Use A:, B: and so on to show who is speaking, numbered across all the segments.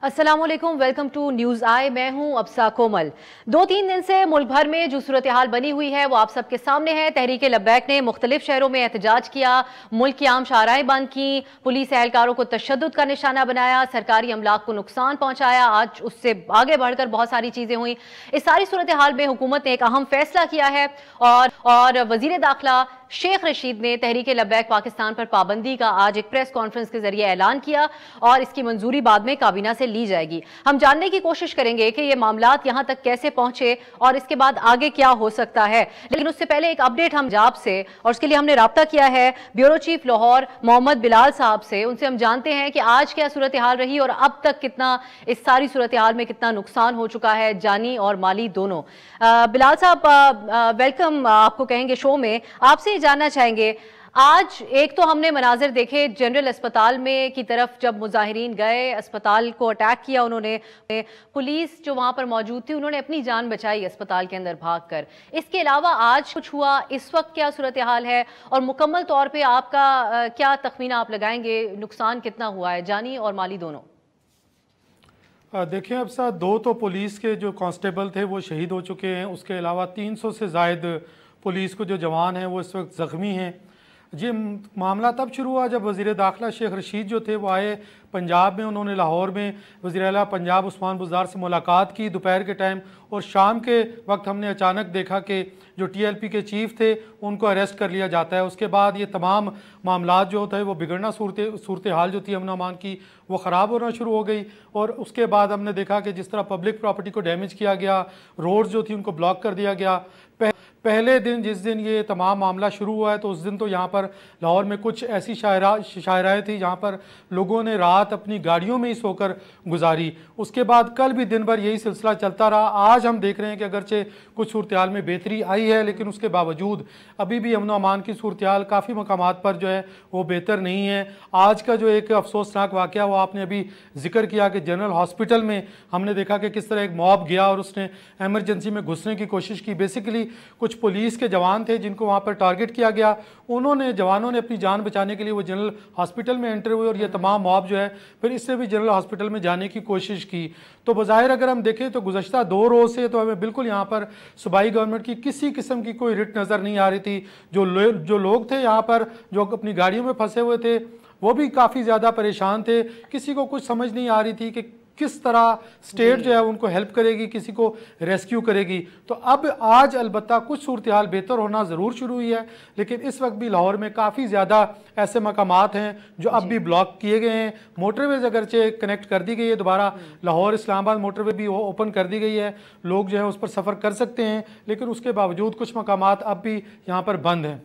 A: अस्सलामुअलैकुम, welcome to news आई। मैं हूं अब्सा कोमल। 2-3 दिन से मुल्क भर में जो सूरत हाल बनी हुई है वो आप सबके सामने है। तहरीक लब्बैक ने मुख्तलिफ शहरों में एहतजाज किया, मुल्क की आम शाहराएं बंद की, पुलिस एहलकारों को तशद्दुद का निशाना बनाया, सरकारी अमलाक को नुकसान पहुंचाया। आज उससे आगे बढ़कर बहुत सारी चीजें हुई। इस सारी सूरत हाल में हुकूमत ने एक अहम फैसला किया है और वजीर दाखिला शेख रशीद ने तहरीक लब्बैक पाकिस्तान पर पाबंदी का आज एक प्रेस कॉन्फ्रेंस के जरिए ऐलान किया और इसकी मंजूरी बाद में काबीना से ली जाएगी। हम जानने की कोशिश करेंगे कि ये मामलात यहां तक कैसे पहुंचे और इसके बाद आगे क्या हो सकता है। लेकिन उससे पहले एक अपडेट हम पंजाब से, और उसके लिए हमने राब्ता किया है ब्यूरो चीफ लाहौर मोहम्मद बिलाल साहब से। उनसे हम जानते हैं कि आज क्या सूरत हाल रही और अब तक कितना इस सारी सूरत हाल में कितना नुकसान हो चुका है, जानी और माली दोनों। बिलाल साहब, वेलकम आपको कहेंगे शो में। आपसे जानना चाहेंगे, आज एक तो हमने मनाजिर देखे जनरल अस्पताल में की तरफ, जब मुजाहिरीन गए अस्पताल को अटैक किया उन्होंने, पुलिस जो वहां पर मौजूद थी उन्होंने अपनी जान बचाई अस्पताल के अंदर भागकर। इसके अलावा आज कुछ हुआ, इस वक्त क्या सूरत हाल है और मुकम्मल तौर पे आपका क्या तखमीना आप लगाएंगे, नुकसान कितना हुआ है जानी और माली दोनों?
B: देखिए, अब साथ दो तो पुलिस के जो कांस्टेबल थे वो शहीद हो चुके हैं। उसके अलावा 300 से ज़ायद पुलिस को जो जवान हैं वो इस वक्त ज़ख्मी हैं। ये मामला तब शुरू हुआ जब वज़ीर दाखिला शेख रशीद जो थे वो आए पंजाब में। उन्होंने लाहौर में वज़ीर आला पंजाब उस्मान बुज़दार से मुलाकात की दोपहर के टाइम, और शाम के वक्त हमने अचानक देखा कि जो TLP के चीफ़ थे उनको अरेस्ट कर लिया जाता है। उसके बाद ये तमाम मामलात जो होता है वो बिगड़ना, सूरत हाल जो थी अमन अमान की वो ख़राब होना शुरू हो गई। और उसके बाद हमने देखा कि जिस तरह पब्लिक प्रॉपर्टी को डैमेज किया गया, रोड्स जो थी उनको ब्लॉक कर दिया गया। पहले दिन जिस दिन ये तमाम मामला शुरू हुआ है तो उस दिन तो यहाँ पर लाहौर में कुछ ऐसी शायराएँ थी जहाँ पर लोगों ने रात अपनी गाड़ियों में ही सोकर गुजारी। उसके बाद कल भी दिन भर यही सिलसिला चलता रहा। आज हम देख रहे हैं कि अगरचे कुछ सूरत हाल में बेहतरी आई है, लेकिन उसके बावजूद अभी भी अमन अमान की सूरत हाल काफ़ी मकामात पर जो है वो बेहतर नहीं है। आज का जो एक अफसोसनाक वाक़या वो आपने अभी जिक्र किया कि जनरल हॉस्पिटल में हमने देखा कि किस तरह एक मॉब गया और उसने एमरजेंसी में घुसने की कोशिश की। बेसिकली कुछ पुलिस के जवान थे जिनको वहाँ पर टारगेट किया गया। जवानों ने अपनी जान बचाने के लिए वो जनरल हॉस्पिटल में एंटर हुए और ये तमाम मॉब जो है फिर इससे भी जनरल हॉस्पिटल में जाने की कोशिश की। तो बज़ाहिर अगर हम देखें तो गुज़श्ता 2 रोज़ से तो हमें बिल्कुल यहाँ पर सूबाई गवर्नमेंट की किसी किस्म की कोई रिट नज़र नहीं आ रही थी। जो लोग थे यहाँ पर जो अपनी गाड़ियों में फंसे हुए थे वो भी काफ़ी ज़्यादा परेशान थे। किसी को कुछ समझ नहीं आ रही थी कि किस तरह स्टेट जो है उनको हेल्प करेगी, किसी को रेस्क्यू करेगी। तो अब आज अलबत्ता कुछ सूरत हाल बेहतर होना ज़रूर शुरू हुई है, लेकिन इस वक्त भी लाहौर में काफ़ी ज़्यादा ऐसे मकामात हैं जो अब भी ब्लॉक किए गए हैं। मोटरवेज अगरचे कनेक्ट कर दी गई है, दोबारा लाहौर इस्लामाबाद मोटरवे भी ओपन कर दी गई है, लोग जो है उस पर सफ़र कर सकते हैं, लेकिन उसके बावजूद कुछ मकामात अब भी यहाँ पर बंद हैं।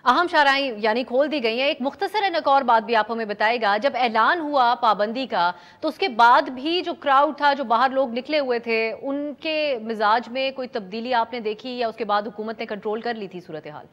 A: अहम शाहराएं यानी खोल दी गई हैं। एक मुख्तसर एक और बात भी आप हमें बताएगा, जब ऐलान हुआ पाबंदी का तो उसके बाद भी जो क्राउड था, जो बाहर लोग निकले हुए थे, उनके मिजाज में कोई तब्दीली आपने देखी या उसके बाद हुकूमत ने कंट्रोल कर ली थी सूरत हाल?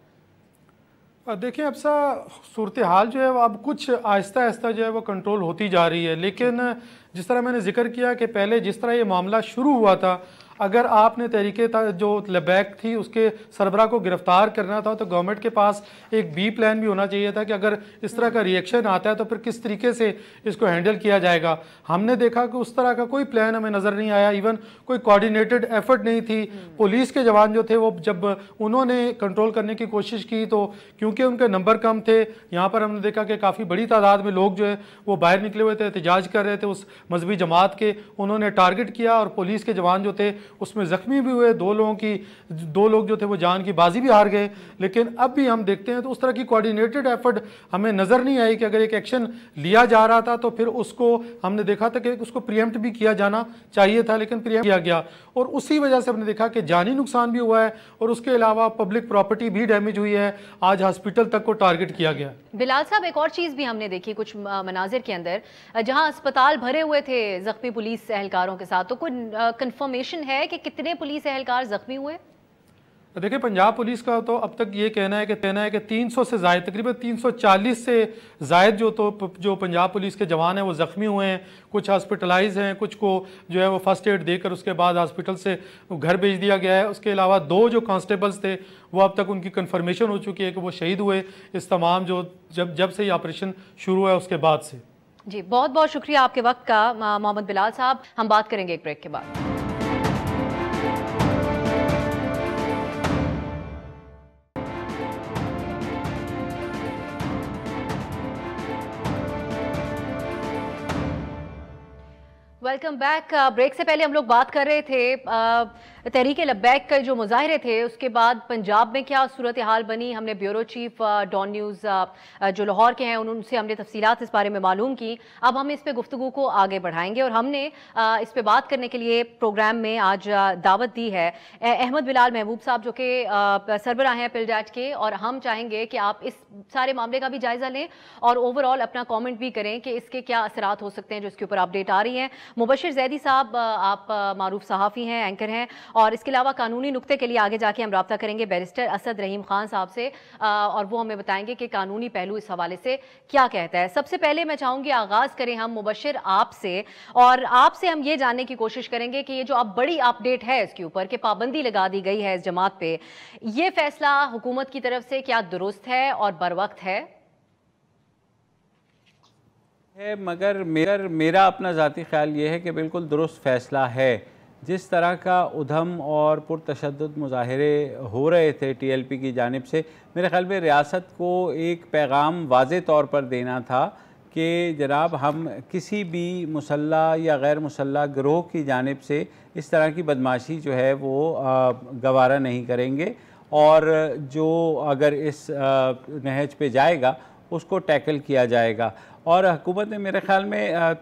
B: देखिए, अब सूरत हाल जो है वो अब कुछ आहिस्ता आहिस्ता जो है वो कंट्रोल होती जा रही है। लेकिन जिस तरह मैंने जिक्र किया कि पहले जिस तरह ये मामला शुरू हुआ था, अगर आपने तहरीके जो लब्बैक थी उसके सरबरा को गिरफ्तार करना था तो गवर्नमेंट के पास एक बी प्लान भी होना चाहिए था कि अगर इस तरह का रिएक्शन आता है तो फिर किस तरीके से इसको हैंडल किया जाएगा। हमने देखा कि उस तरह का कोई प्लान हमें नज़र नहीं आया, इवन कोई कोऑर्डिनेटेड एफर्ट नहीं थी। पुलिस के जवान जो थे वो जब उन्होंने कंट्रोल करने की कोशिश की तो क्योंकि उनके नंबर कम थे, यहाँ पर हमने देखा कि काफ़ी बड़ी तादाद में लोग जो है वो बाहर निकले हुए थे, एहतजाज कर रहे थे उस मजहबी जमात के। उन्होंने टारगेट किया और पुलिस के जवान जो थे उसमें जख्मी भी हुए। दो लोग जो थे वो जान की बाजी भी हार गए। लेकिन अब भी हम देखते हैं तो उस तरह की कोऑर्डिनेटेड एफर्ट हमें नज़र नहीं आई कि अगर एक एक्शन लिया जा रहा था तो फिर उसको हमने देखा था कि उसको प्रीएम्प्ट भी किया जाना चाहिए था, लेकिन प्रीएम्प्ट किया गया और उसी वजह से हमने देखा कि जानी नुकसान भी हुआ है और उसके अलावा पब्लिक प्रॉपर्टी भी डैमेज हुई है। आज हॉस्पिटल तक को टारगेट किया गया।
A: बिलाल साहब, एक और चीज़ भी हमने देखी कुछ मनाजिर के अंदर, जहां अस्पताल भरे हुए थे जख्मी पुलिस एहलकारों के साथ, तो कोई कंफर्मेशन है कि कितने पुलिस एहलकार जख्मी हुए?
B: देखिए, पंजाब पुलिस का तो अब तक ये कहना है कि 300 से ज़ायद, तकरीबन 340 से ज़ायद जो पंजाब पुलिस के जवान हैं वो ज़ख्मी हुए हैं। कुछ हॉस्पिटलाइज हैं, कुछ को जो है वो फर्स्ट एड देकर उसके बाद हॉस्पिटल से घर भेज दिया गया है। उसके अलावा 2 जो कांस्टेबल्स थे वो अब तक उनकी कन्फर्मेशन हो चुकी है कि वो शहीद हुए इस तमाम जो जब से ये ऑपरेशन शुरू हुआ उसके बाद से।
A: जी, बहुत बहुत शुक्रिया आपके वक्त का मोहम्मद बिलाल साहब। हम बात करेंगे एक ब्रेक के बाद। Welcome back. ब्रेक से पहले हम लोग बात कर रहे थे तहरीक लब्बैक के जो मुजाहरे थे उसके बाद पंजाब में क्या सूरत हाल बनी। हमने ब्यूरो चीफ डॉन न्यूज़ जो लाहौर के हैं उनसे हमने तफसीलात इस बारे में मालूम की। अब हम इस पे गुफ्तगू को आगे बढ़ाएंगे और हमने इस पे बात करने के लिए प्रोग्राम में आज दावत दी है अहमद बिलाल महबूब साहब जो कि सरबराह हैं पिलडैट के, और हम चाहेंगे कि आप इस सारे मामले का भी जायज़ा लें और ओवरऑल अपना कॉमेंट भी करें कि इसके क्या असरात हो सकते हैं जो इसके ऊपर अपडेट आ रही हैं। मुबशिर जैदी साहब, आप मारूफ सहाफ़ी हैं, एंकर हैं, और इसके अलावा कानूनी नुक्ते के लिए आगे जाके हम रब्ता करेंगे बैरिस्टर असद रहीम खान साहब से और वो हमें बताएंगे कि कानूनी पहलू इस हवाले से क्या कहता है। सबसे पहले मैं चाहूँगी आगाज़ करें हम मुबशिर आपसे, और आपसे हम ये जानने की कोशिश करेंगे कि ये जो अब बड़ी अपडेट है इसके ऊपर कि पाबंदी लगा दी गई है इस जमात पे, ये फैसला हुकूमत की तरफ से क्या दुरुस्त है और बरवक्त है?
C: मगर मेरा अपना ज़ाती ख्याल ये है कि बिल्कुल दुरुस्त फ़ैसला है। जिस तरह का उधम और पुरतशद्दुद मुज़ाहरे हो रहे थे TLP की जानिब से, मेरे ख्याल में रियासत को एक पैगाम वाज़े तौर पर देना था कि जनाब हम किसी भी मुसल्लह या गैर मुसल्लह गिरोह की जानिब से इस तरह की बदमाशी जो है वो गवारा नहीं करेंगे, और जो अगर इस नहज पे जाएगा उसको टैकल किया जाएगा। और हुकूमत ने मेरे ख़्याल में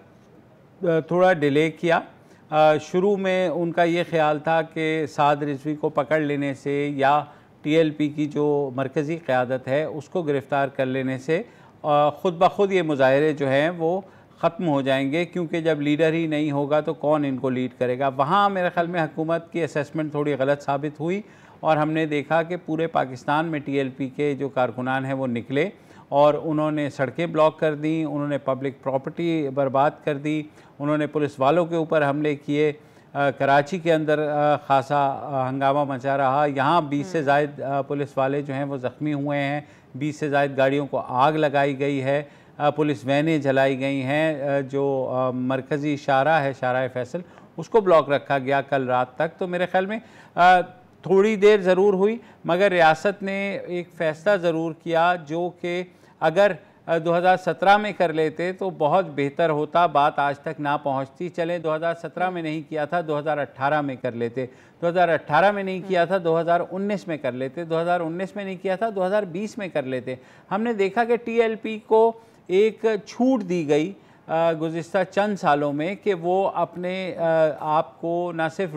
C: थोड़ा डिले किया। शुरू में उनका ये ख़्याल था कि साद रिजवी को पकड़ लेने से या TLP की जो मरकज़ी क़यादत है उसको गिरफ़्तार कर लेने से ख़ुद ब खुद ये मुज़ाहरे जो हैं वो ख़त्म हो जाएंगे, क्योंकि जब लीडर ही नहीं होगा तो कौन इनको लीड करेगा। वहाँ मेरे ख़्याल में हुकूमत की असेसमेंट थोड़ी गलत साबित हुई और हमने देखा कि पूरे पाकिस्तान में TLP के जो कारकुनान हैं वो निकले और उन्होंने सड़कें ब्लॉक कर दी, उन्होंने पब्लिक प्रॉपर्टी बर्बाद कर दी, उन्होंने पुलिस वालों के ऊपर हमले किए। कराची के अंदर ख़ासा हंगामा मचा रहा। यहाँ 20 से ज़ायद पुलिस वाले जो हैं वो ज़ख्मी हुए हैं, 20 से ज़ायद गाड़ियों को आग लगाई गई है, पुलिस वैनें जलाई गई हैं, जो मरकज़ी शाहरा है, शाहराए फैसल, उसको ब्लॉक रखा गया कल रात तक। तो मेरे ख़्याल में थोड़ी देर ज़रूर हुई, मगर रियासत ने एक फ़ैसला ज़रूर किया जो कि अगर 2017 में कर लेते तो बहुत बेहतर होता, बात आज तक ना पहुंचती। चले 2017 में नहीं किया था, 2018 में कर लेते, 2018 में नहीं किया था, 2019 में कर लेते, 2019 में नहीं किया था, 2020 में कर लेते। हमने देखा कि TLP को एक छूट दी गई गुज़िस्ता चंद सालों में कि वो अपने आप को ना सिर्फ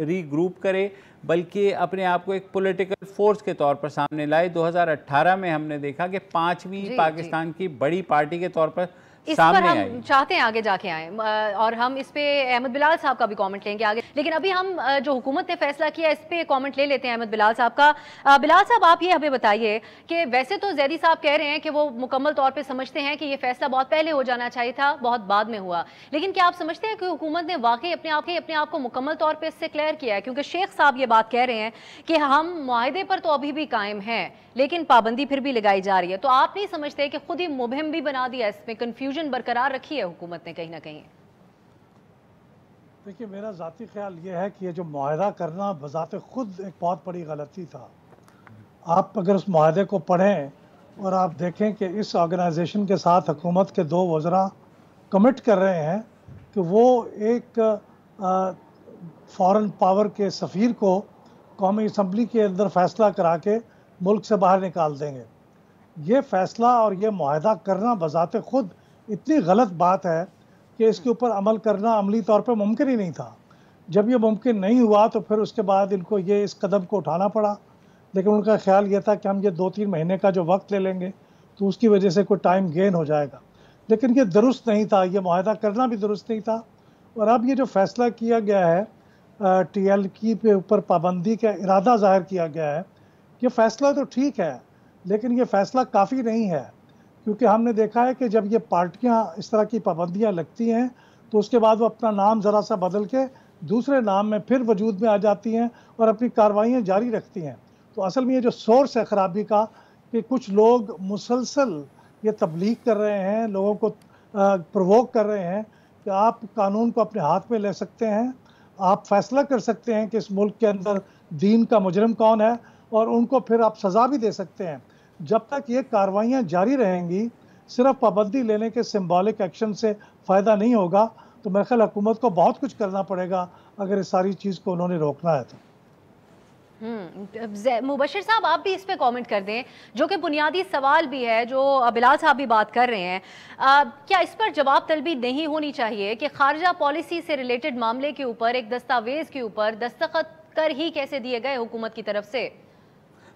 C: रीग्रुप करे बल्कि अपने आप को एक पॉलिटिकल फोर्स के तौर पर सामने लाए। 2018 में हमने देखा कि 5वीं पाकिस्तान की बड़ी पार्टी के तौर पर
A: इस पर हम चाहते हैं आगे जाके आए और हम इस पे अहमद बिलाल साहब का भी कमेंट लेंगे आगे, लेकिन अभी हम जो हुकूमत ने फैसला किया इस पे कमेंट ले लेते हैं अहमद बिलाल साहब का। बिलाल साहब, आप ये हमें बताइए कि वैसे तो जैदी साहब कह रहे हैं कि वो मुकम्मल तौर पे समझते हैं कि ये फैसला बहुत पहले हो जाना चाहिए था, बहुत बाद में हुआ, लेकिन क्या आप समझते हैं कि हुकूमत ने वाकई अपने आप को मुकम्मल तौर पर इससे क्लियर किया है? क्योंकि शेख साहब ये बात कह रहे हैं कि हम मुआहदे पर तो अभी भी कायम हैं लेकिन पाबंदी फिर भी लगाई जा रही है, तो आप नहीं समझते कि खुद ही मुबहम भी बना दिया, इसमें कंफ्यूजन बरकरार रखी है हुकूमत ने कहीं ना कहीं?
D: देखिए, मेरा ज़ाती ख्याल ये है कि ये जो मुआहदा करना बज़ाते खुद एक बहुत बड़ी गलती था। आप अगर उस मुआहदे को पढ़ें और आप देखें कि इस ऑर्गेनाइजेशन के साथ हुकूमत के 2 वज़रा कमिट कर रहे हैं कि वो एक फॉरेन पावर के सफ़ीर को कौमी असम्बली के अंदर फ़ैसला करा के मुल्क से बाहर निकाल देंगे। ये फ़ैसला और ये मुआहदा करना बज़ाते खुद इतनी गलत बात है कि इसके ऊपर अमल करना अमली तौर पर मुमकिन ही नहीं था। जब ये मुमकिन नहीं हुआ तो फिर उसके बाद इनको ये इस कदम को उठाना पड़ा, लेकिन उनका ख्याल ये था कि हम ये 2-3 महीने का जो वक्त ले लेंगे तो उसकी वजह से कोई टाइम गेन हो जाएगा, लेकिन ये दुरुस्त नहीं था, ये मुआहदा करना भी दुरुस्त नहीं था। और अब ये जो फ़ैसला किया गया है TLP के ऊपर पाबंदी का इरादा ज़ाहिर किया गया है, ये फ़ैसला तो ठीक है लेकिन ये फ़ैसला काफ़ी नहीं है, क्योंकि हमने देखा है कि जब ये पार्टियां इस तरह की पाबंदियां लगती हैं तो उसके बाद वो अपना नाम ज़रा सा बदल के दूसरे नाम में फिर वजूद में आ जाती हैं और अपनी कार्रवाइयाँ जारी रखती हैं। तो असल में ये जो सोर्स है ख़राबी का कि कुछ लोग मुसलसल ये तबलीग कर रहे हैं, लोगों को प्रोवोक कर रहे हैं कि आप कानून को अपने हाथ में ले सकते हैं, आप फैसला कर सकते हैं कि इस मुल्क के अंदर दीन का मुजरिम कौन है और उनको फिर आप सज़ा भी दे सकते हैं। जब तक ये कार्रवाइयाँ जारी रहेंगी, सिर्फ पाबंदी लेने के सिंबॉलिक एक्शन से फ़ायदा नहीं होगा। तो मेरे ख्याल हुकूमत को बहुत कुछ करना पड़ेगा अगर इस सारी चीज़ को उन्होंने रोकना है तो।
A: मुबशिर साहब, आप भी इस पे कमेंट कर दें, जो कि बुनियादी सवाल भी है जो बिलाल साहब भी बात कर रहे हैं। क्या इस पर जवाब तलबी नहीं होनी चाहिए कि खारजा पॉलिसी से रिलेटेड मामले के ऊपर एक दस्तावेज के ऊपर दस्तखत कर ही कैसे दिए गए हुकूमत की तरफ से?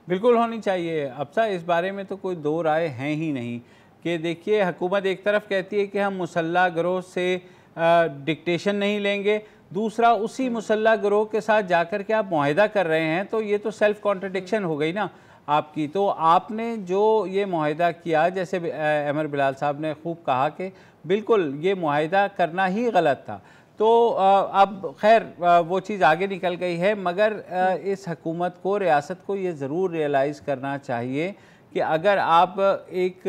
C: बिल्कुल होनी चाहिए। अफसा, इस बारे में तो कोई दो राय हैं ही नहीं कि देखिए, हुकूमत एक तरफ कहती है कि हम मुसल्ला गिरोह से डिक्टेशन नहीं लेंगे, दूसरा उसी मुसल्ला गिरोह के साथ जाकर के आप मुआहिदा कर रहे हैं, तो ये तो सेल्फ कॉन्ट्रडिक्शन हो गई ना आपकी। तो आपने जो ये मुआहिदा किया, जैसे अमर बिलाल साहब ने खूब कहा कि बिल्कुल ये मुआहिदा करना ही गलत था। तो अब खैर वो चीज़ आगे निकल गई है, मगर इस हकूमत को, रियासत को ये ज़रूर रियलाइज़ करना चाहिए कि अगर आप एक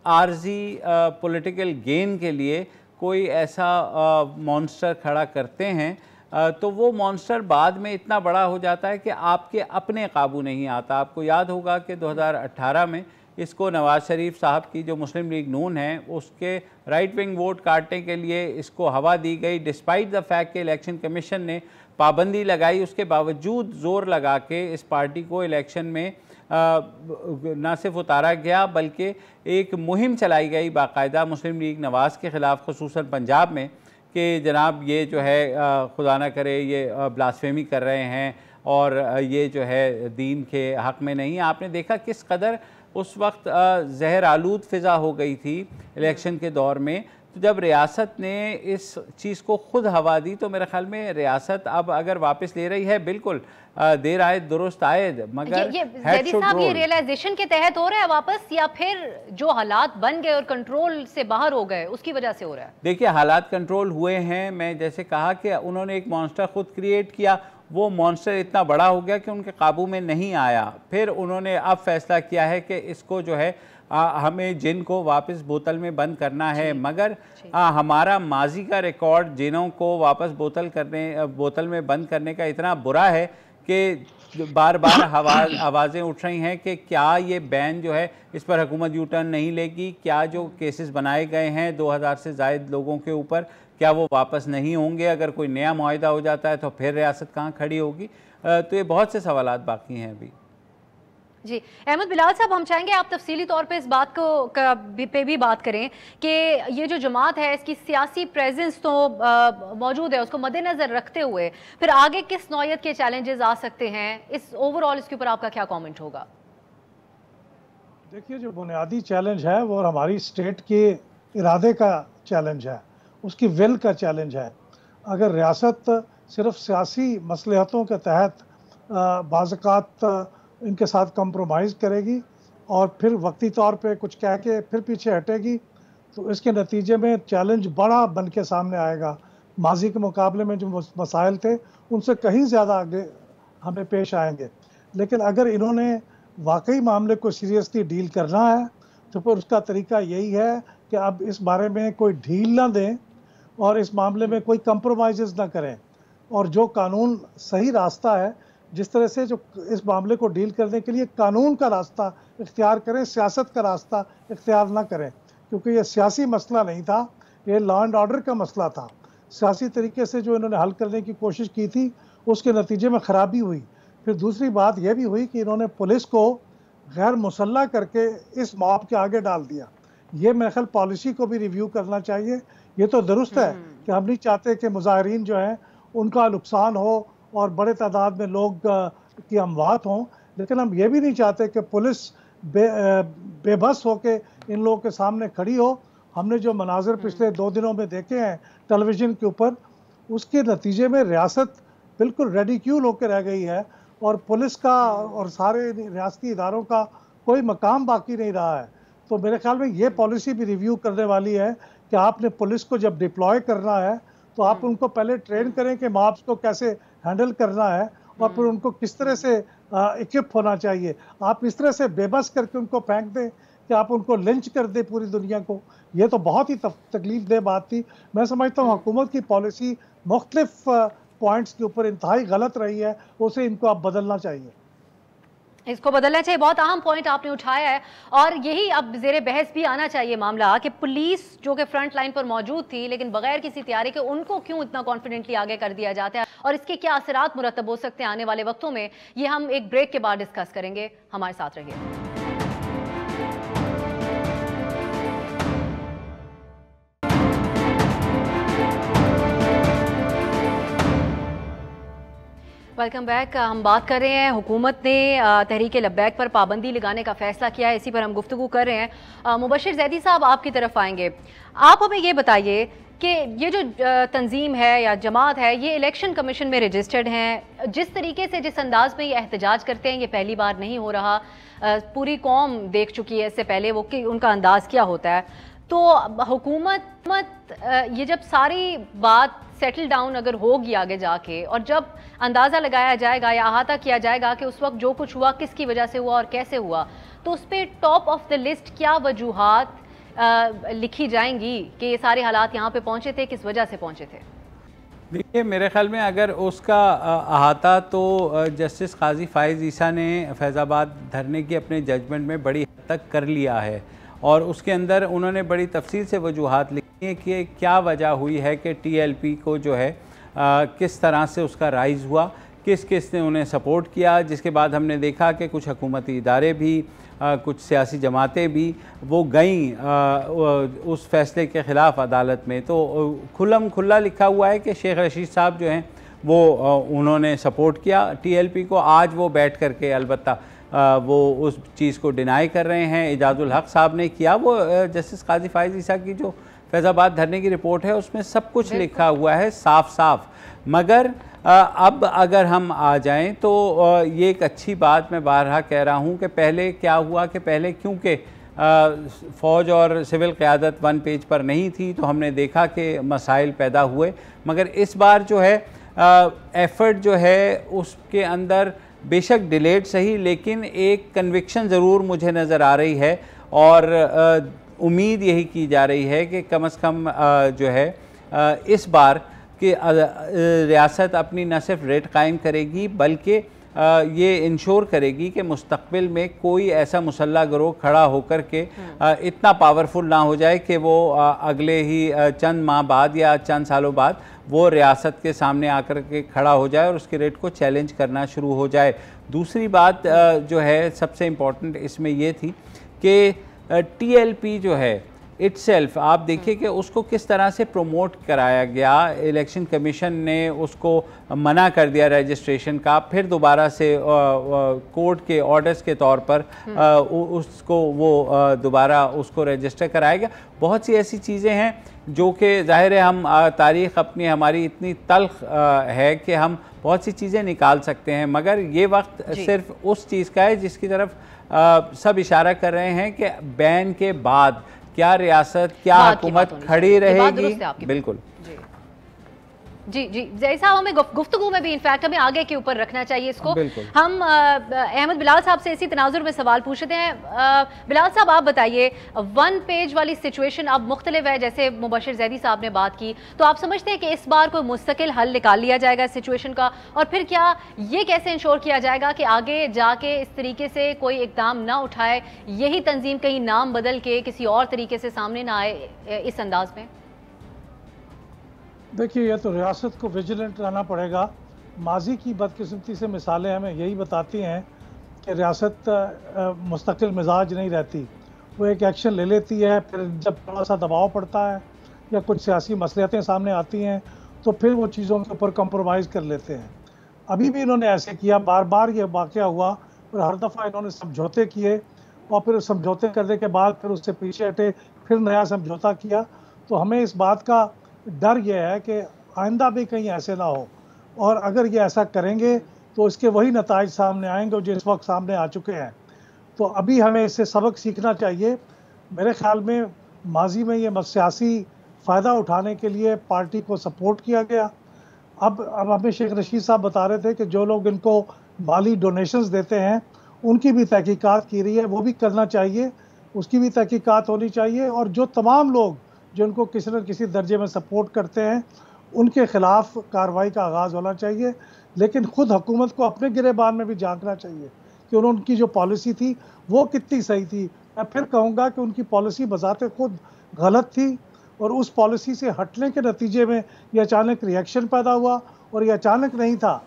C: आर्जी पॉलिटिकल गेन के लिए कोई ऐसा मॉन्स्टर खड़ा करते हैं तो वो मॉन्स्टर बाद में इतना बड़ा हो जाता है कि आपके अपने काबू नहीं आता। आपको याद होगा कि 2018 में इसको नवाज़ शरीफ साहब की जो मुस्लिम लीग नून है उसके राइट विंग वोट काटने के लिए इसको हवा दी गई, डिस्पाइट द फैक्ट कि इलेक्शन कमीशन ने पाबंदी लगाई। उसके बावजूद ज़ोर लगा के इस पार्टी को इलेक्शन में ना सिर्फ उतारा गया बल्कि एक मुहिम चलाई गई बाकायदा मुस्लिम लीग नवाज़ के ख़िलाफ़, ख़ुसूसन पंजाब में, कि जनाब ये जो है खुदा ना करे ये ब्लास्फेमी कर रहे हैं और ये जो है दीन के हक़ में नहीं। आपने देखा किस कदर उस वक्त जहर आलूद फ़िज़ा हो गई थी इलेक्शन के दौर में। तो जब रियासत ने इस चीज़ को ख़ुद हवा दी तो मेरे ख्याल में रियासत अब अगर वापस ले रही है, बिल्कुल देर आए दुरुस्त आए, मगर
A: जैदी साहब ये रियलाइजेशन के तहत हो रहा है वापस, या फिर जो हालात बन गए और कंट्रोल से बाहर हो गए उसकी वजह से हो रहा है?
C: देखिए, हालात कंट्रोल हुए हैं। मैं जैसे कहा कि उन्होंने एक मॉन्स्टर खुद क्रिएट किया, वो मॉन्स्टर इतना बड़ा हो गया कि उनके काबू में नहीं आया। फिर उन्होंने अब फैसला किया है कि इसको जो है हमें जिन को वापस बोतल में बंद करना है, मगर हमारा माजी का रिकॉर्ड जिनों को वापस बोतल में बंद करने का इतना बुरा है कि बार बार आवाज़ें उठ रही हैं कि क्या ये बैन जो है इस पर हुकूमत यू टर्न नहीं लेगी, क्या जो केसेस बनाए गए हैं 2000 से ज़ायद लोगों के ऊपर, क्या वो वापस नहीं होंगे? अगर कोई नया मुआहिदा हो जाता है तो फिर रियासत कहाँ खड़ी होगी? तो ये बहुत से सवालात बाकी हैं अभी।
A: जी अहमद बिलाल साहब, हम चाहेंगे आप तफसीली तौर पे इस बात को पे भी बात करें कि ये जो जमात है इसकी सियासी प्रेजेंस तो मौजूद है, उसको मद्देनज़र रखते हुए फिर आगे किस नौयत के चैलेंजेस आ सकते हैं, इस ओवरऑल इसके ऊपर आपका क्या कमेंट होगा?
D: देखिए, जो बुनियादी चैलेंज है वो हमारी स्टेट के इरादे का चैलेंज है, उसकी विल का चैलेंज है। अगर रियासत सिर्फ सियासी मसलहतों के तहत बाज़ात इनके साथ कंप्रोमाइज़ करेगी और फिर वक्ती तौर पे कुछ कह के फिर पीछे हटेगी तो इसके नतीजे में चैलेंज बड़ा बन के सामने आएगा। माजी के मुकाबले में जो मसाइल थे उनसे कहीं ज़्यादा आगे हमें पेश आएंगे। लेकिन अगर इन्होंने वाकई मामले को सीरियसली डील करना है तो फिर उसका तरीका यही है कि अब इस बारे में कोई ढील ना दें और इस मामले में कोई कंप्रोमाइज़ ना करें, और जो कानून सही रास्ता है, जिस तरह से जो इस मामले को डील करने के लिए कानून का रास्ता इख्तियार करें, सियासत का रास्ता इख्तियार ना करें, क्योंकि ये सियासी मसला नहीं था, ये लॉ एंड ऑर्डर का मसला था। सियासी तरीके से जो इन्होंने हल करने की कोशिश की थी उसके नतीजे में ख़राबी हुई। फिर दूसरी बात यह भी हुई कि इन्होंने पुलिस को गैर मुसल्ला करके इस मॉब के आगे डाल दिया। ये मेरे ख्याल पॉलिसी को भी रिव्यू करना चाहिए। ये तो दुरुस्त है कि हम नहीं चाहते कि मुजाहिरीन जो हैं उनका नुकसान हो और बड़े तादाद में लोग की अमवात हों, लेकिन हम ये भी नहीं चाहते कि पुलिस बेबस होके इन लोगों के सामने खड़ी हो। हमने जो मनाजिर पिछले 2 दिनों में देखे हैं टेलीविज़न के ऊपर, उसके नतीजे में रियासत बिल्कुल रेडिक्यूल होकर रह गई है और पुलिस का और सारे रियासती इदारों का कोई मकाम बाकी नहीं रहा है। तो मेरे ख्याल में ये पॉलिसी भी रिव्यू करने वाली है कि आपने पुलिस को जब डिप्लॉय करना है तो आप उनको पहले ट्रेन करें कि मॉब्स को कैसे हैंडल करना है और फिर उनको किस तरह से इक्विप होना चाहिए। आप इस तरह से बेबस करके उनको फेंक दें कि आप उनको लिंच कर दें पूरी दुनिया को। ये तो बहुत ही तकलीफ दह बात थी। मैं समझता हूँ हुकूमत की पॉलिसी मुख्तलिफ पॉइंट्स के ऊपर इंतहाई गलत रही है, उसे इनको अब बदलना चाहिए।
A: इसको बदलना चाहिए। बहुत अहम पॉइंट आपने उठाया है और यही अब जेरे बहस भी आना चाहिए मामला कि पुलिस जो कि फ्रंट लाइन पर मौजूद थी लेकिन बगैर किसी तैयारी के उनको क्यों इतना कॉन्फिडेंटली आगे कर दिया जाता है और इसके क्या असरात मुरतब हो सकते हैं आने वाले वक्तों में, ये हम एक ब्रेक के बाद डिस्कस करेंगे। हमारे साथ रहिए। Welcome back. हम बात कर रहे हैं हुकूमत ने तहरीक लब्बैक पर पाबंदी लगाने का फैसला किया है, इसी पर हम गुफ्तगू कर रहे हैं। मुबशिर जैदी साहब आपकी तरफ आएंगे। आप हमें ये बताइए कि ये जो तंजीम है या जमात है ये इलेक्शन कमीशन में रजिस्टर्ड हैं, जिस तरीके से जिस अंदाज में ये एहतजाज करते हैं ये पहली बार नहीं हो रहा, पूरी कौम देख चुकी है इससे पहले वो कि उनका अंदाज क्या होता है। तो हुकूमत ये जब सारी बात सेटल डाउन अगर होगी आगे जाके और जब अंदाज़ा लगाया जाएगा या अहाता किया जाएगा कि उस वक्त जो कुछ हुआ किसकी वजह से हुआ और कैसे हुआ, तो उस पर टॉप ऑफ द लिस्ट क्या वजूहात लिखी जाएंगी कि ये सारे हालात यहाँ पे पहुँचे थे, किस वजह से पहुँचे थे?
C: देखिए, मेरे ख्याल में अगर उसका अहाता तो जस्टिस काजी फ़ाइज़ ईसा ने फैज़ाबाद धरने की अपने जजमेंट में बड़ी हद तक कर लिया है और उसके अंदर उन्होंने बड़ी तफसील से वजूहात लिखी हैं कि क्या वजह हुई है कि टीएलपी को जो है किस तरह से उसका राइज़ हुआ, किस किस ने उन्हें सपोर्ट किया, जिसके बाद हमने देखा कि कुछ हुकूमती इदारे भी कुछ सियासी जमातें भी वो गईं उस फैसले के ख़िलाफ़ अदालत में। तो खुल्लम खुल्ला लिखा हुआ है कि शेख रशीद साहब जो हैं वो उन्होंने सपोर्ट किया टीएलपी को। आज वो बैठ कर के अलबत्ता वो उस चीज़ को डिनाई कर रहे हैं। इजाज़ुल हक साहब ने किया, वो जस्टिस काजी फ़ाइज़ ईसा की जो फैज़ाबाद धरने की रिपोर्ट है उसमें सब कुछ लिखा हुआ है साफ साफ। मगर अब अगर हम आ जाएं तो ये एक अच्छी बात मैं बारहा कह रहा हूँ कि पहले क्या हुआ कि पहले क्योंकि फ़ौज और सिविल क़यादत वन पेज पर नहीं थी तो हमने देखा कि मसाइल पैदा हुए। मगर इस बार जो है एफ़र्ट जो है उसके अंदर बेशक डिलेड सही लेकिन एक कन्विक्शन ज़रूर मुझे नज़र आ रही है और उम्मीद यही की जा रही है कि कम से कम जो है इस बार कि रियासत अपनी न सिर्फ रेट कायम करेगी बल्कि ये इंश्योर करेगी कि मुस्तक़बिल में कोई ऐसा मुसल्ला गिरोह खड़ा होकर के इतना पावरफुल ना हो जाए कि वो अगले ही चंद माह बाद या चंद सालों बाद वो रियासत के सामने आकर के खड़ा हो जाए और उसके रेट को चैलेंज करना शुरू हो जाए। दूसरी बात जो है सबसे इम्पॉर्टेंट इसमें ये थी कि टीएलपी जो है इटसेल्फ आप देखिए कि उसको किस तरह से प्रमोट कराया गया। इलेक्शन कमीशन ने उसको मना कर दिया रजिस्ट्रेशन का, फिर दोबारा से कोर्ट के ऑर्डर्स के तौर पर उसको वो दोबारा उसको रजिस्टर कराया गया। बहुत सी ऐसी चीज़ें हैं जो कि ज़ाहिर है हम तारीख़ अपनी हमारी इतनी तल्ख़ है कि हम बहुत सी चीज़ें निकाल सकते हैं, मगर ये वक्त सिर्फ उस चीज़ का है जिसकी तरफ सब इशारा कर रहे हैं कि बैन के बाद क्या रियासत क्या हुकूमत खड़ी रहेगी। बिल्कुल
A: जी जी जैसा हमें गुफ्तगू में भी इनफैक्ट हमें आगे के ऊपर रखना चाहिए इसको। हम अहमद बिलाल साहब से इसी तनाजुर में सवाल पूछते हैं। बिलाल साहब आप बताइए, वन पेज वाली सिचुएशन अब मुख्तलिफ है, जैसे मुबशिर जैदी साहब ने बात की, तो आप समझते हैं कि इस बार कोई मुस्तकिल हल निकाल लिया जाएगा इस सिचुएशन का, और फिर क्या ये कैसे इंश्योर किया जाएगा कि आगे जाके इस तरीके से कोई इकदाम ना उठाए, यही तंजीम कहीं नाम बदल के किसी और तरीके से सामने ना आए इस अंदाज में?
D: देखिए, यह तो रियासत को विजिलेंट रहना पड़ेगा। माजी की बदकिस्मती से मिसालें हमें यही बताती हैं कि रियासत मुस्तकिल मिजाज नहीं रहती। वो एक एक्शन ले लेती है, फिर जब थोड़ा सा दबाव पड़ता है या कुछ सियासी मसलियतें सामने आती हैं तो फिर वो चीज़ों के ऊपर कंप्रोमाइज़ कर लेते हैं। अभी भी इन्होंने ऐसे किया, बार बार ये वाक़या हुआ और हर दफ़ा इन्होंने समझौते किए और फिर समझौते करने के बाद फिर उससे पीछे हटे, फिर नया समझौता किया। तो हमें इस बात का डर यह है कि आइंदा भी कहीं ऐसे ना हो, और अगर ये ऐसा करेंगे तो इसके वही नताइज सामने आएंगे जो इस वक्त सामने आ चुके हैं। तो अभी हमें इससे सबक सीखना चाहिए। मेरे ख्याल में माजी में ये सियासी फ़ायदा उठाने के लिए पार्टी को सपोर्ट किया गया। अब हमें शेख रशीद साहब बता रहे थे कि जो लोग इनको माली डोनेशंस देते हैं उनकी भी तहकीकात की रही है, वो भी करना चाहिए। उसकी भी तहकीकात होनी चाहिए। और जो तमाम लोग जो उनको किसी न किसी दर्जे में सपोर्ट करते हैं उनके ख़िलाफ़ कार्रवाई का आगाज़ होना चाहिए। लेकिन ख़ुद हुकूमत को अपने गिरेबान में भी झांकना चाहिए कि उनकी जो पॉलिसी थी वो कितनी सही थी। मैं फिर कहूँगा कि उनकी पॉलिसी बज़ाते खुद गलत थी और उस पॉलिसी से हटने के नतीजे में ये अचानक रिएक्शन पैदा हुआ। और ये अचानक नहीं था,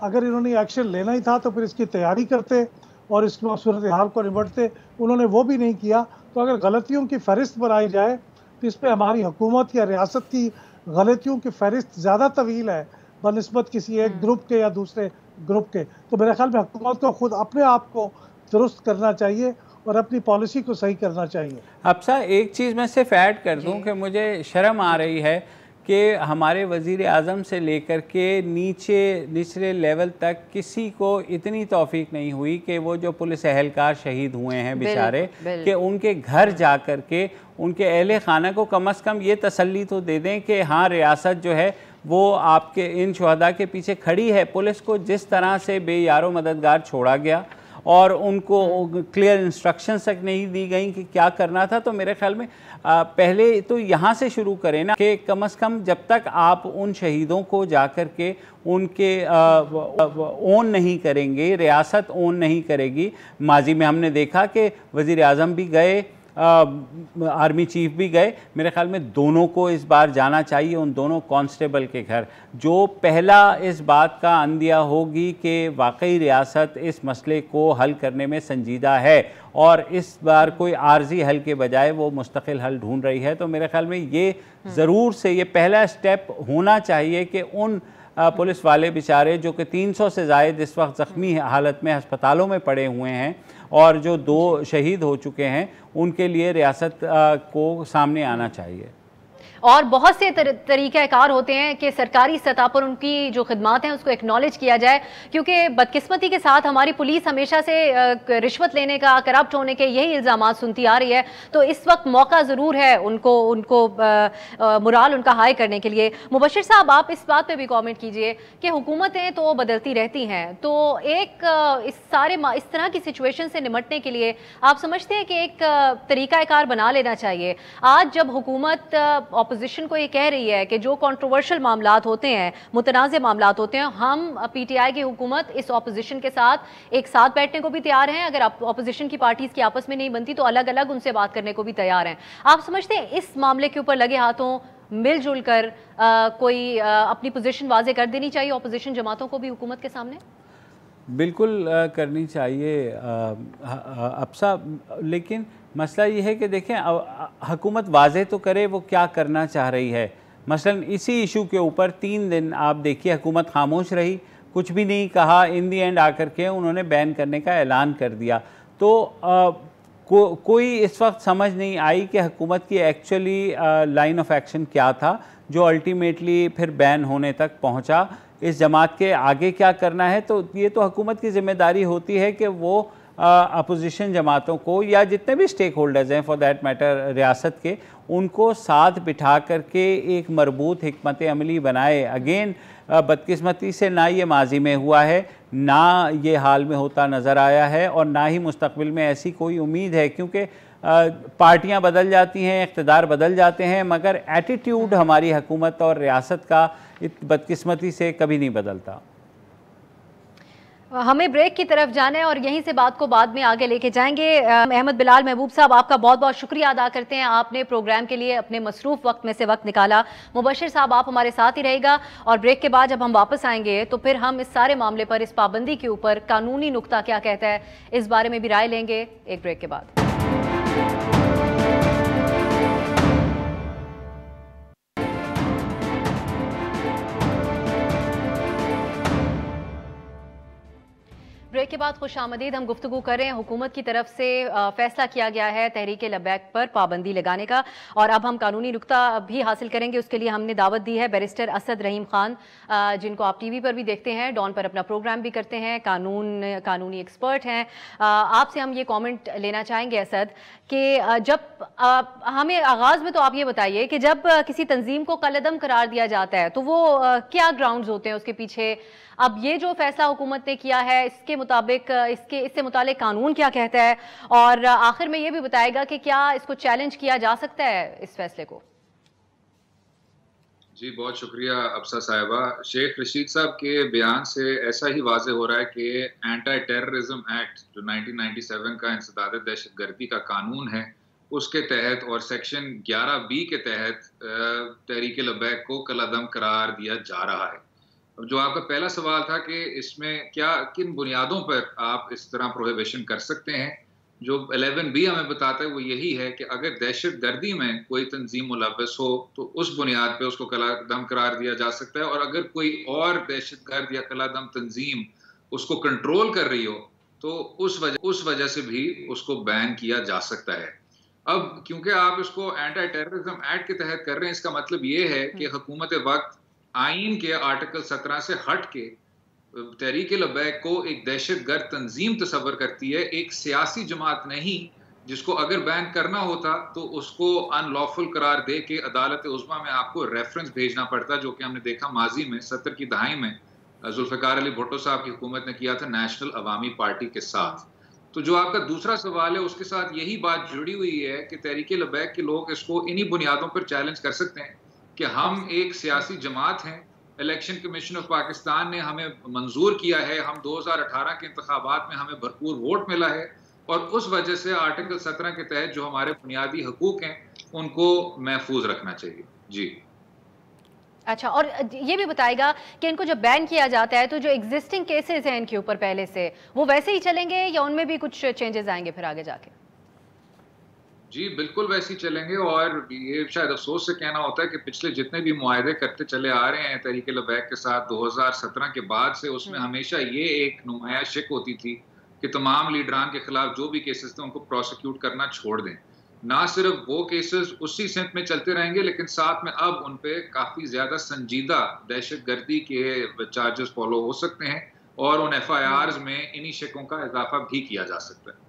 D: अगर इन्होंने एक्शन लेना ही था तो फिर इसकी तैयारी करते और इस सूरत हाल को निपटते। उन्होंने वो भी नहीं किया। तो अगर गलतियों की फ़हरिस्त बनाई जाए तो इस पर हमारी हुकूमत या रियासत की गलतियों की फ़हरिस्त ज़्यादा तवील है बनिस्बत किसी एक ग्रुप के या दूसरे ग्रुप के। तो मेरे ख्याल में हुकूमत को खुद अपने आप को दुरुस्त करना चाहिए और अपनी पॉलिसी को सही करना चाहिए।
C: अफसा, एक चीज़ मैं सिर्फ ऐड कर दूं कि मुझे शर्म आ रही है कि हमारे वज़ीर आज़म से लेकर के निचले लेवल तक किसी को इतनी तौफीक नहीं हुई कि वो जो पुलिस एहलकार शहीद हुए हैं बेचारे, कि उनके घर जा कर के उनके अहले खाना को कम से कम ये तसल्ली तो दे दें कि हाँ, रियासत जो है वो आपके इन शुहदा के पीछे खड़ी है। पुलिस को जिस तरह से बेयारो मददगार छोड़ा गया और उनको क्लियर इंस्ट्रक्शंस तक नहीं दी गई कि क्या करना था, तो मेरे ख्याल में पहले तो यहाँ से शुरू करें ना कि कम से कम जब तक आप उन शहीदों को जा कर के उनके ओन नहीं करेंगे, रियासत ओन नहीं करेगी। माजी में हमने देखा कि वज़ीर आज़म भी गए, आर्मी चीफ भी गए। मेरे ख्याल में दोनों को इस बार जाना चाहिए, उन दोनों कांस्टेबल के घर। जो पहला इस बात का अंदिया होगी कि वाकई रियासत इस मसले को हल करने में संजीदा है और इस बार कोई आर्जी हल के बजाय वो मुस्तकिल हल ढूंढ रही है, तो मेरे ख्याल में ये ज़रूर से ये पहला स्टेप होना चाहिए कि उन पुलिस वाले बेचारे जो कि 300 से ज़ायद इस वक्त ज़ख्मी हालत में अस्पतालों में पड़े हुए हैं और जो 2 शहीद हो चुके हैं, उनके लिए रियासत को सामने आना चाहिए।
A: और बहुत से तरीक़ाकार होते हैं कि सरकारी सतह पर उनकी जो खिदमात हैं उसको एक्नॉलेज किया जाए, क्योंकि बदकिस्मती के साथ हमारी पुलिस हमेशा से रिश्वत लेने का, करप्ट होने के यही इल्ज़ामात सुनती आ रही है। तो इस वक्त मौका ज़रूर है उनको मुराल उनका हाई करने के लिए। मुबशिर साहब, आप इस बात पे भी कमेंट कीजिए कि हुकूमतें तो बदलती रहती हैं, तो इस तरह की सिचुएशन से निमटने के लिए आप समझते हैं कि एक तरीक़ाकार बना लेना चाहिए। आज जब हुकूमत अपोजिशन को ये कह रही है कि जो कंट्रोवर्शियल मामलात होते हैं, मुतनाज़ मामलात होते हैं, हम पीटीआई की हुकूमत इस अपोजिशन के साथ एक साथ बैठने को भी तैयार हैं। अगर अपोजिशन की पार्टीज की आपस में नहीं बनती तो अलग अलग उनसे बात करने को भी तैयार हैं। आप समझते हैं इस मामले के ऊपर लगे हाथों मिलजुल कर कोई अपनी पोजीशन वाजे कर देनी चाहिए अपोजिशन जमातों को भी हुकूमत के सामने?
C: बिल्कुल करनी चाहिए अफसा, लेकिन मसला ये है कि देखें हुकूमत वाज़े तो करे वो क्या करना चाह रही है। मसलन इसी इशू के ऊपर 3 दिन आप देखिए हुकूमत खामोश रही, कुछ भी नहीं कहा। इन दी एंड आकर के उन्होंने बैन करने का ऐलान कर दिया। तो कोई इस वक्त समझ नहीं आई कि हुकूमत की एक्चुअली लाइन ऑफ एक्शन क्या था जो अल्टीमेटली फिर बैन होने तक पहुंचा। इस जमात के आगे क्या करना है, तो ये तो हुकूमत की ज़िम्मेदारी होती है कि वो अपोजिशन जमातों को या जितने भी स्टेक होल्डर्स हैं फॉर दैट मैटर रियासत के, उनको साथ बिठा करके एक मरबूत हिकमत अमली बनाए। अगेन बदकिस्मती से ना ये माजी में हुआ है, ना ये हाल में होता नज़र आया है और ना ही मुस्तकबिल में ऐसी कोई उम्मीद है, क्योंकि पार्टियां बदल जाती हैं, इक़्तिदार बदल जाते हैं, मगर एटीट्यूड हमारी हुकूमत और रियासत का बदकिस्मती से कभी नहीं बदलता।
A: हमें ब्रेक की तरफ जाना है और यहीं से बात को बाद में आगे लेके जाएंगे। अहमद बिलाल महबूब साहब, आपका बहुत बहुत शुक्रिया अदा करते हैं, आपने प्रोग्राम के लिए अपने मसरूफ़ वक्त में से वक्त निकाला। मुबशिर साहब, आप हमारे साथ ही रहेगा और ब्रेक के बाद जब हम वापस आएंगे तो फिर हम इस सारे मामले पर, इस पाबंदी के ऊपर कानूनी नुक्ता क्या कहता है, इस बारे में भी राय लेंगे एक ब्रेक के बाद। ब्रेक के बाद खुशामदीद। हम गुफ्तगू कर रहे हैं, हुकूमत की तरफ से फैसला किया गया है तहरीक लब्बैक पर पाबंदी लगाने का और अब हम कानूनी नुक्ता भी हासिल करेंगे। उसके लिए हमने दावत दी है बैरिस्टर असद रहीम खान, जिनको आप टीवी पर भी देखते हैं, डॉन पर अपना प्रोग्राम भी करते हैं, कानूनी एक्सपर्ट हैं। आपसे हम ये कमेंट लेना चाहेंगे असद कि जब हमें आगाज़ में तो आप ये बताइए कि जब किसी तंजीम को कलअदम करार दिया जाता है तो वो क्या ग्राउंड्स होते हैं उसके पीछे? अब ये जो फैसला हुकूमत ने किया है, इसके मुताबिक इससे मुतालिक कानून क्या कहता है, और आखिर में ये भी बताएगा कि क्या इसको चैलेंज किया जा सकता है इस फैसले को?
E: जी बहुत शुक्रिया अफसा साहिबा। शेख रशीद साहब के बयान से ऐसा ही वाज़े हो रहा है कि एंटी टेररिज्म एक्ट जो 1997 का इंसदाद दहशतगर्दी का कानून है, उसके तहत और सेक्शन 11B के तहत तहरीक लब्बैक को कलादम करार दिया जा रहा है। अब जो आपका पहला सवाल था कि इसमें क्या किन बुनियादों पर आप इस तरह प्रोहिबिशन कर सकते हैं, जो 11B हमें बताता है वो यही है कि अगर दहशत गर्दी में कोई तंजीम मुलव्वस हो तो उस बुनियाद पे उसको कलादम करार दिया जा सकता है, और अगर कोई और दहशत गर्द या कलादम तंजीम उसको कंट्रोल कर रही हो तो उस वजह से भी उसको बैन किया जा सकता है। अब क्योंकि आप इसको एंटी टेररिज्म एक्ट के तहत कर रहे हैं, इसका मतलब ये है कि हुकूमत वक्त आइन के आर्टिकल 17 से हट के तहरीक लब्बैक को एक दहशत गर्द तंजीम तस्वर करती है, एक सियासी जमात नहीं, जिसको अगर बैन करना होता तो उसको अनलॉफुल करार दे के अदालत उज़्मा में आपको रेफरेंस भेजना पड़ता, जो कि हमने देखा माजी में 70 की दहाई में जुल्फ़िकार अली भुट्टो साहब की हुकूमत ने किया था नेशनल अवामी पार्टी के साथ। तो जो आपका दूसरा सवाल है उसके साथ यही बात जुड़ी हुई है कि तहरीक लब्बैक के लोग इसको इन्हीं बुनियादों पर चैलेंज कर सकते हैं कि हम एक सियासी जमात हैं, इलेक्शन कमीशन ऑफ पाकिस्तान ने हमें मंजूर किया है, हम 2018 के इंतखाबात में हमें भरपूर वोट मिला है, और उस वजह से आर्टिकल 17 के तहत जो हमारे बुनियादी हकूक हैं उनको महफूज रखना चाहिए। जी
A: अच्छा, और ये भी बताएगा कि इनको जब बैन किया जाता है तो जो एग्जिस्टिंग केसेस हैं इनके ऊपर पहले से, वो वैसे ही चलेंगे या उनमें भी कुछ चेंजेस आएंगे फिर आगे जाके?
E: जी बिल्कुल वैसे ही चलेंगे, और ये शायद अफसोस से कहना होता है कि पिछले जितने भी मुआहदे करते चले आ रहे हैं तहरीक लब्बैक के साथ 2017 के बाद से, उसमें हमेशा ये एक नुमाया शिक होती थी कि तमाम लीडरान के खिलाफ जो भी केसेस थे उनको प्रोसिक्यूट करना छोड़ दें। ना सिर्फ वो केसेस उसी सिंत में चलते रहेंगे, लेकिन साथ में अब उन पे काफ़ी ज़्यादा संजीदा दहशत गर्दी के चार्जेस फॉलो हो सकते हैं, और उन FIRs में इन्हीं शिकों का इजाफा भी किया जा सकता है।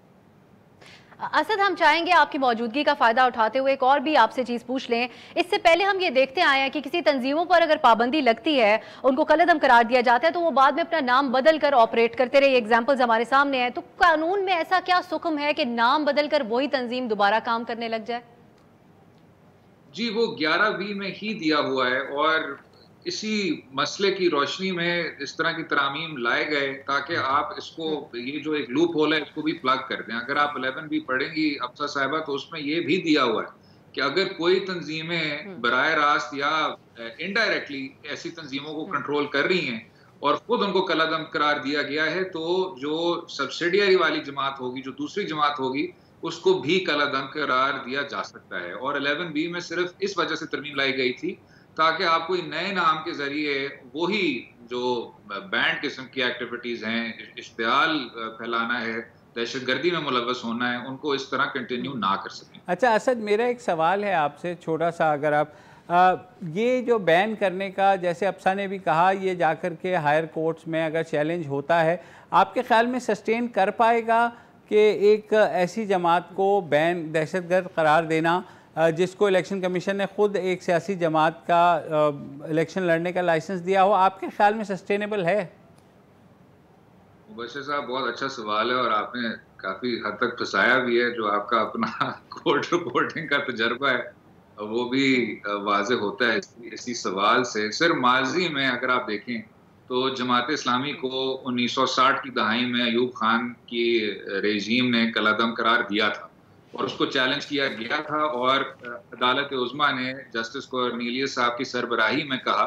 A: असद, हम चाहेंगे आपकी मौजूदगी का फायदा उठाते हुए एक और भी आपसे चीज पूछ लें। इससे पहले हम ये देखते आए हैं कि किसी तंजीमों पर अगर पाबंदी लगती है, उनको कलअदम करार दिया जाता है, तो वो बाद में अपना नाम बदल कर ऑपरेट करते रहे। एग्जांपल्स हमारे सामने हैं। तो कानून में ऐसा क्या सुकम है कि नाम बदल कर वही तंजीम दोबारा काम करने लग जाए?
E: जी वो 11B में ही दिया हुआ है, और इसी मसले की रोशनी में इस तरह की तरामीम लाए गए ताकि आप इसको, ये जो एक लूप होल है, इसको भी प्लग कर दें। अगर आप 11B पढ़ेंगी अफसा साहिबा तो उसमें ये भी दिया हुआ है कि अगर कोई तंजीमें बराह रास्त या इनडायरेक्टली ऐसी तंजीमों को कंट्रोल कर रही हैं और खुद उनको कलादम करार दिया गया है, तो जो सब्सिडियरी वाली जमात होगी, जो दूसरी जमात होगी, उसको भी कलादम करार दिया जा सकता है। और 11B में सिर्फ इस वजह से तरमीम लाई गई थी ताकि आप कोई नए नाम के जरिए वही जो बैंड किस्म की एक्टिविटीज हैं, इश्तियाल फैलाना है, दहशतगर्दी में मुलव्वस होना है, उनको इस तरह कंटिन्यू ना कर सकें।
C: अच्छा असद, मेरा एक सवाल है आपसे छोटा सा, अगर आप ये जो बैन करने का, जैसे अफसा ने भी कहा, ये जाकर के हायर कोर्ट्स में अगर चैलेंज होता है, आपके ख्याल में सस्टेन कर पाएगा कि एक ऐसी जमात को बैन, दहशतगर्द करार देना जिसको इलेक्शन कमीशन ने खुद एक सियासी जमात का इलेक्शन लड़ने का लाइसेंस दिया हो? आपके ख्याल में सस्टेनेबल है?
E: मुबश्शिर साहब बहुत अच्छा सवाल है, और आपने काफ़ी हद तक फंसाया भी है। जो आपका अपना कोर्ट रिपोर्टिंग का तजर्बा है वो भी वाज़ेह होता है इसी सवाल से। सिर्फ माजी में अगर आप देखें तो जमात इस्लामी को 1960 की दहाई में अयूब खान की रेजीम ने कलादम करार दिया था और उसको चैलेंज किया गया था, और अदालत उज़्मा ने जस्टिस कॉर्नेलियस साहब की सरबराही में कहा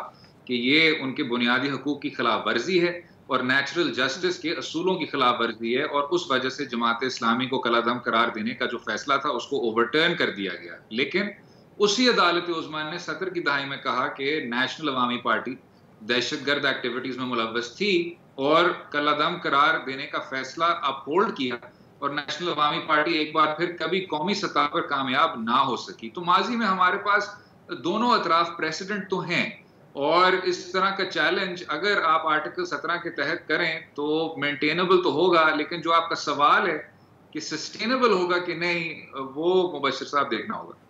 E: कि ये उनके बुनियादी हकूक़ की खिलाफ वर्जी है और नेचुरल जस्टिस के असूलों की खिलाफ वर्जी है, और उस वजह से जमात इस्लामी को कलादम करार देने का जो फैसला था उसको ओवरटर्न कर दिया गया। लेकिन उसी अदालत उज़्मा ने 70 की दहाई में कहा कि नेशनल अवामी पार्टी दहशतगर्द एक्टिविटीज़ में मुलव्वस थी और कलादम करार देने का फैसला अपहोल्ड किया, और नेशनल अवामी पार्टी एक बार फिर कभी कौमी सतह पर कामयाब ना हो सकी। तो माजी में हमारे पास दोनों अतराफ प्रेसिडेंट तो हैं, और इस तरह का चैलेंज अगर आप आर्टिकल 17 के तहत करें तो मेंटेनेबल तो होगा, लेकिन जो आपका सवाल है कि सस्टेनेबल होगा कि नहीं, वो मुबश्शिर साहब देखना होगा।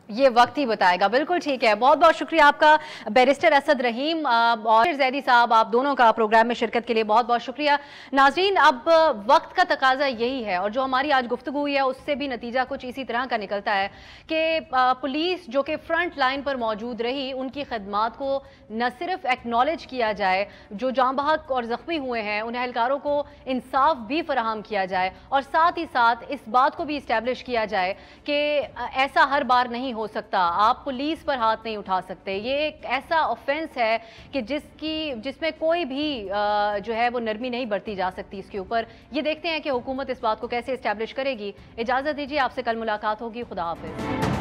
A: ये वक्त ही बताएगा। बिल्कुल ठीक है, बहुत बहुत शुक्रिया आपका बैरिस्टर असद रहीम और जैदी साहब, आप दोनों का प्रोग्राम में शिरकत के लिए बहुत बहुत शुक्रिया। नाज़रीन, अब वक्त का तकाजा यही है और जो हमारी आज गुफ्तगू हुई है उससे भी नतीजा कुछ इसी तरह का निकलता है कि पुलिस जो कि फ्रंट लाइन पर मौजूद रही, उनकी खदमात को न सिर्फ एक्नॉलेज किया जाए, जो जाँ बहक और ज़ख्मी हुए हैं उन एहलकारों को इंसाफ भी फराहम किया जाए और साथ ही साथ इस बात को भी इस्टेब्लिश किया जाए कि ऐसा हर बार नहीं हो सकता, आप पुलिस पर हाथ नहीं उठा सकते। ये एक ऐसा ऑफेंस है कि जिसमें कोई भी जो है वो नरमी नहीं बरती जा सकती इसके ऊपर। ये देखते हैं कि हुकूमत इस बात को कैसे इस्टेब्लिश करेगी। इजाज़त दीजिए, आपसे कल मुलाकात होगी। खुदा हाफिज़।